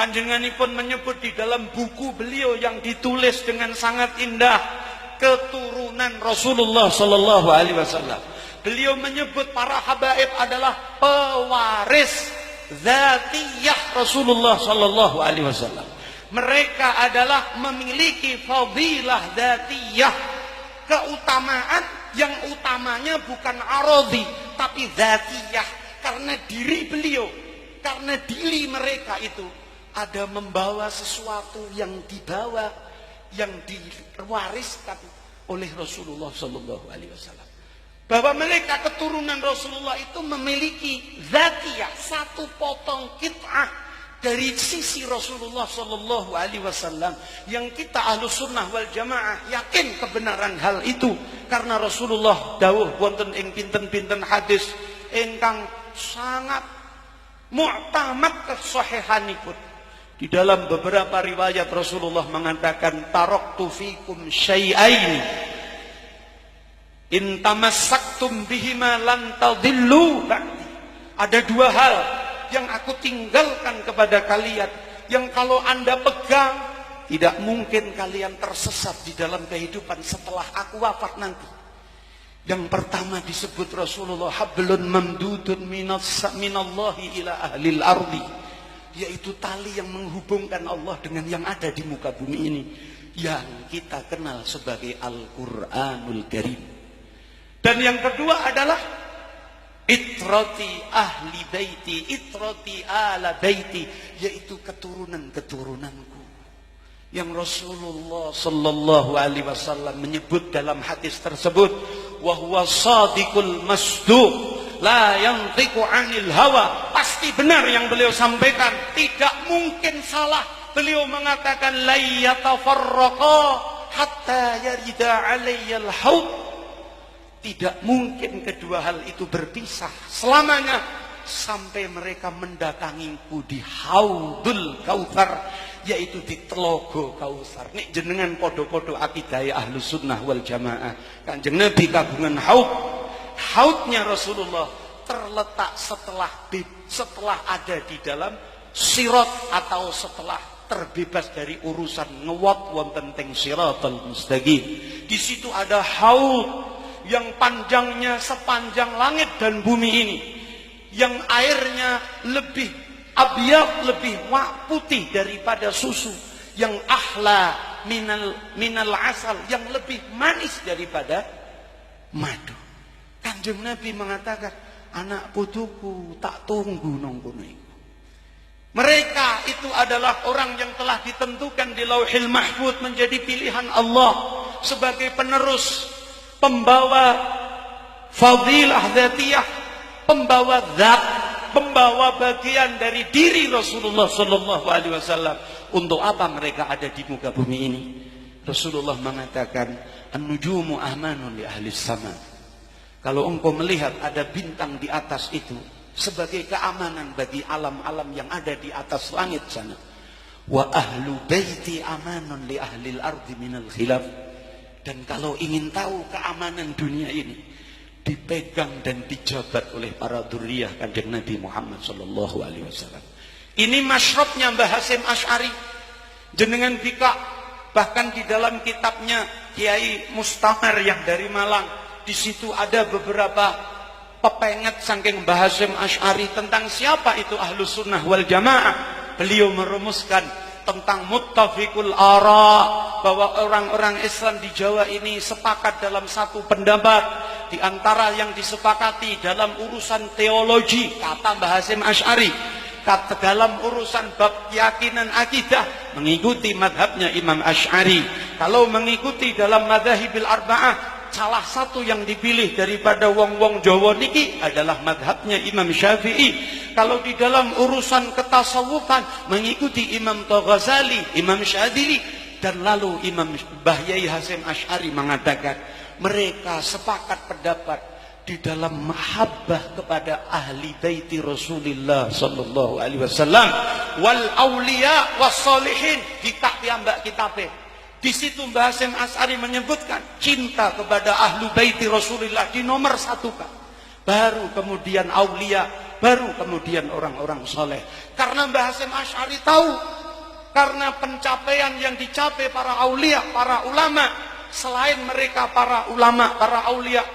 Panjenenganipun menyebut di dalam buku beliau yang ditulis dengan sangat indah, keturunan Rasulullah sallallahu alaihi wasallam. Beliau menyebut para habaib adalah pewaris dzatiyah Rasulullah sallallahu alaihi wasallam. Mereka adalah memiliki fadilah dzatiyah, keutamaan yang utamanya bukan aradhi tapi dzatiyah, karena diri beliau, karena diri mereka itu ada membawa sesuatu yang dibawa, yang diwariskan oleh Rasulullah sallallahu alaihi wasallam. Bahwa mereka keturunan Rasulullah itu memiliki zatiyah, satu potong kit'ah dari sisi Rasulullah sallallahu alaihi wasallam, yang kita Ahlus Sunnah wal Jamaah yakin kebenaran hal itu, karena Rasulullah dawuh wonten ing pinten-pinten hadis ingkang sangat mu'tamad kesahihanipun. Di dalam beberapa riwayat Rasulullah mengatakan, taraktu fikum syai'aini in tamassaktum bihima lan tadillu ba'di. Ada dua hal yang aku tinggalkan kepada kalian, yang kalau Anda pegang tidak mungkin kalian tersesat di dalam kehidupan setelah aku wafat nanti. Yang pertama disebut Rasulullah, hablun mamdudun minallahi ila ahlil ardi, yaitu tali yang menghubungkan Allah dengan yang ada di muka bumi ini, yang kita kenal sebagai Al-Quranul Karim. Dan yang kedua adalah itrati ahli baiti, itrati ala baiti, yaitu keturunan-keturunanku, yang Rasulullah sallallahu alaihi wasallam menyebut dalam hadis tersebut, wa huwa shadiqul masduq la yantiqu 'anil hawa. Pasti benar yang beliau sampaikan, tidak mungkin salah. Beliau mengatakan la yatafarraqa hatta yarida 'alayyal haud. Tidak mungkin kedua hal itu berpisah selamanya sampai mereka mendatangiku di Haudul Kautsar, yaitu di Telaga Kautsar. Nek jenengan podo-podo akidah Ahlus Sunnah wal Jamaah, Kanjeng Nabi kagungan haud. Haudnya Rasulullah terletak setelah ada di dalam sirat, atau setelah terbebas dari urusan ngewat wonten teng siratal mustaqim. Di situ ada haud yang panjangnya sepanjang langit dan bumi ini, yang airnya lebih abyad, lebih putih daripada susu, yang ahla minal asal, yang lebih manis daripada madu. Kanjeng Nabi mengatakan, anak putuku tak tunggu nongkono iku. Mereka itu adalah orang yang telah ditentukan di Lauhil Mahfuz menjadi pilihan Allah sebagai penerus, pembawa fadilah dzatiyah, pembawa zat, pembawa bagian dari diri Rasulullah sallallahu alaihi wasallam. Untuk apa mereka ada di muka bumi ini? Rasulullah mengatakan, an-nujumu amanun li ahli sama. Kalau engkau melihat ada bintang di atas itu sebagai keamanan bagi alam-alam yang ada di atas langit sana. Wa ahlu baiti amanun li ahlil ardi minal khilaf. Dan kalau ingin tahu keamanan dunia ini, dipegang dan dijabat oleh para dzurriyyah Kanjeng Nabi Muhammad sallallahu alaihi wasallam. Ini masyrabnya Mbah Hasyim Asy'ari. Jenengan bika bahkan di dalam kitabnya Kiai Mustamar yang dari Malang, di situ ada beberapa pepenget saking Mbah Hasyim Asy'ari tentang siapa itu Ahlus Sunnah wal Jamaah. Beliau merumuskan tentang muttafiqul ara, bahwa orang-orang Islam di Jawa ini sepakat dalam satu pendapat. Di antara yang disepakati dalam urusan teologi, kata Mbah Hasyim Asy'ari, kata dalam urusan bab keyakinan akidah, mengikuti madhabnya Imam Asy'ari. Kalau mengikuti dalam madhahibil arba'ah, salah satu yang dipilih daripada wong-wong Jawa niki adalah madhabnya Imam Syafi'i. Kalau di dalam urusan ketasawufan, mengikuti Imam Ghazali, Imam Syadzili. Dan lalu Imam Mbah Yai Hasyim Asy'ari mengatakan, mereka sepakat pendapat di dalam mahabbah kepada ahli baiti Rasulullah sallallahu alaihi wasallam wal auliya was solihin. Kitab piyambak kitabe, di situ Mbah Hasyim Asy'ari menyebutkan cinta kepada ahlu baiti Rasulullah di nomor satu, Pak. Baru kemudian aulia, baru kemudian orang-orang soleh. Karena Mbah Hasyim Asy'ari tahu karena pencapaian yang dicapai para aulia, para ulama. Selain mereka para ulama, para aulia,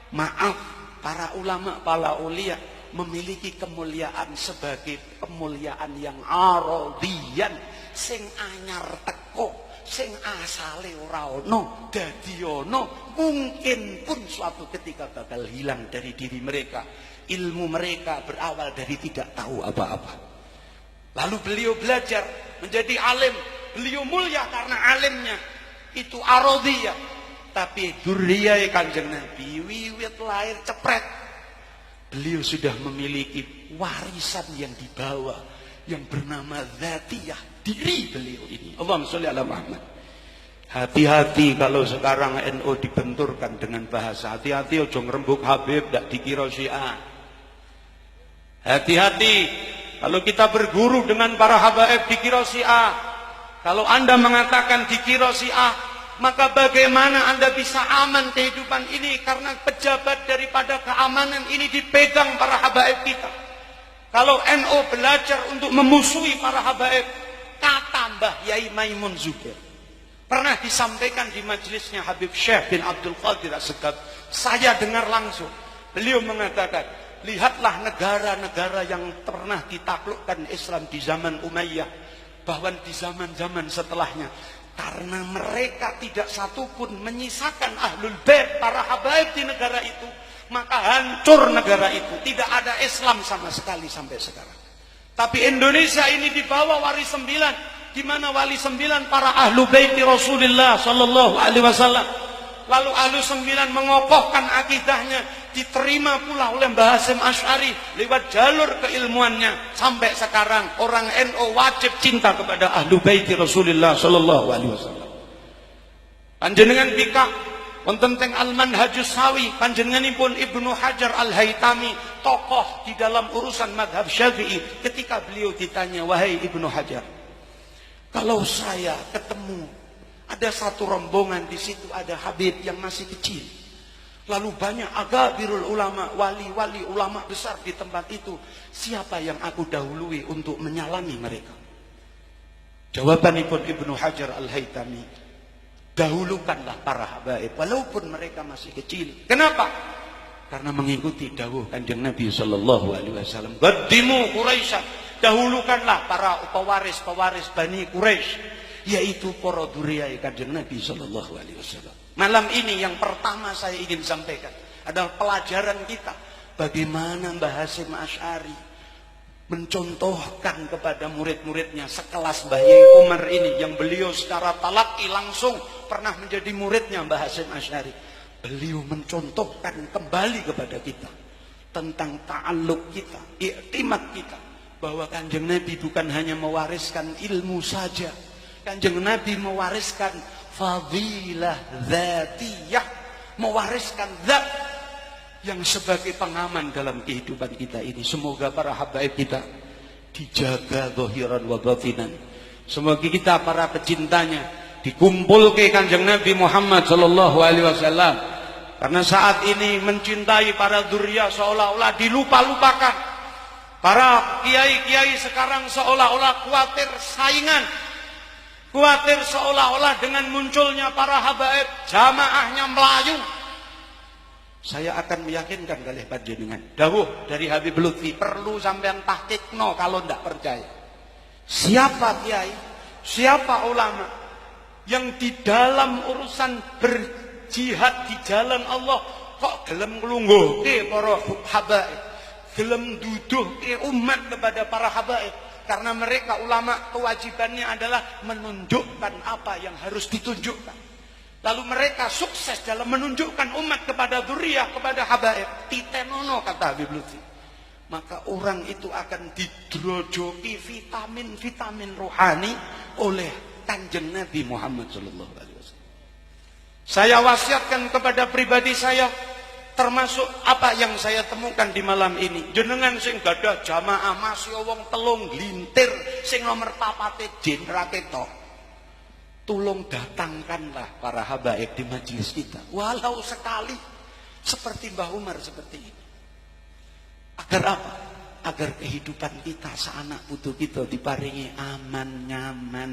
maaf, para ulama, para aulia memiliki kemuliaan sebagai kemuliaan yang arodian, sing anyar teko, sing asale ora ono, dadi ono, mungkin pun suatu ketika bakal hilang dari diri mereka. Ilmu mereka berawal dari tidak tahu apa-apa. Lalu beliau belajar menjadi alim. Beliau mulia karena alimnya. Itu arodiyah. Tapi duriyah Kanjeng Nabi, wiwit lahir cepret, beliau sudah memiliki warisan yang dibawa, yang bernama dzatiyah, diri beliau ini. Allahumma sholli ala Muhammad. Hati-hati kalau sekarang NU dibenturkan dengan bahasa. Hati-hati ojo ngrembug Habib, ndak dikira Syiah. Hati-hati kalau kita berguru dengan para habaib dikira Syiah. Kalau Anda mengatakan dikira Syiah, maka bagaimana Anda bisa aman kehidupan ini? Karena pejabat daripada keamanan ini dipegang para habaib kita. Kalau NU belajar untuk memusuhi para habaib, kata Mbah Yai Maimun Zubair, pernah disampaikan di majelisnya Habib Syekh bin Abdul Qadir As-Segaf, saya dengar langsung. Beliau mengatakan, lihatlah negara-negara yang pernah ditaklukkan Islam di zaman Umayyah, bahwa di zaman-zaman setelahnya, karena mereka tidak satupun menyisakan ahlul bait, para habaib di negara itu, maka hancur negara itu. Tidak ada Islam sama sekali sampai sekarang. Tapi Indonesia ini dibawa wali 9, di mana wali 9 para ahlu bait Rasulullah sallallahu alaihi wasallam. Lalu ahlu 9 mengokohkan akidahnya, diterima pula oleh Mbah Hasyim Asy'ari lewat jalur keilmuannya. Sampai sekarang orang NU wajib cinta kepada ahlu bait Rasulullah sallallahu alaihi wasallam. Panjenengan bika wonten teng Al-Manhajus Sawi, panjenenganipun Ibnu Hajar Al-Haytami, tokoh di dalam urusan madhab Syafi'i. Ketika beliau ditanya, wahai Ibnu Hajar, kalau saya ketemu ada satu rombongan, di situ ada Habib yang masih kecil, lalu banyak agabirul ulama, wali-wali ulama besar di tempat itu, siapa yang aku dahului untuk menyalami mereka? Jawabanipun Ibnu Hajar Al-Haytami, dahulukanlah para habaib walaupun mereka masih kecil. Kenapa? Karena mengikuti dawuh Kanjeng Nabi sallallahu alaihi wasallam, qaddimu Quraisy, dahulukanlah para pewaris-pewaris Bani Quraisy, yaitu para dzurriyyah Kanjeng Nabi sallallahu alaihi wasallam. Malam ini yang pertama saya ingin sampaikan adalah pelajaran kita bagaimana Mbah Hasyim Asy'ari mencontohkan kepada murid-muridnya sekelas Mbah Yai Umar ini, yang beliau secara talaqi langsung pernah menjadi muridnya Mbah Hasyim Asy'ari. Beliau mencontohkan kembali kepada kita tentang ta'alluq kita, i'timad kita, bahwa Kanjeng Nabi bukan hanya mewariskan ilmu saja. Kanjeng Nabi mewariskan fadilah dzatiyah, mewariskan zat yang sebagai pengaman dalam kehidupan kita ini. Semoga para habaib kita dijaga zahiran wa batinan. Semoga kita para pecintanya dikumpul ke Kanjeng Nabi Muhammad sallallahu alaihi wasallam. Karena saat ini mencintai para dzurriyyah seolah-olah dilupa-lupakan. Para kiai-kiai sekarang seolah-olah khawatir saingan, khawatir seolah-olah dengan munculnya para habaib jamaahnya melayu. Saya akan meyakinkan kalian panjenengan, dawuh dari Habib Lutfi perlu sampean tahqiqno kalau tidak percaya. Siapa kiai, siapa ulama yang di dalam urusan berjihad di jalan Allah kok gelem nglungguhke para habaib, gelem duduhke umat kepada para habaib? Karena mereka ulama kewajibannya adalah menunjukkan apa yang harus ditunjukkan. Lalu mereka sukses dalam menunjukkan umat kepada dzurriyyah, kepada habaib. Titenono kata Habib Lutfi. Maka orang itu akan didrojoki vitamin-vitamin rohani oleh Kanjeng Nabi Muhammad sallallahu alaihi wasallam. Saya wasiatkan kepada pribadi saya, termasuk apa yang saya temukan di malam ini. Jenengan sing gadah jamaah masih wong telung glintir sing nomor papate jenrake tok. Tolong datangkanlah para habaib di majelis kita, walau sekali, seperti Mbah Umar seperti ini. Agar apa? agar kehidupan kita, seanak putu kita diparingi aman, nyaman.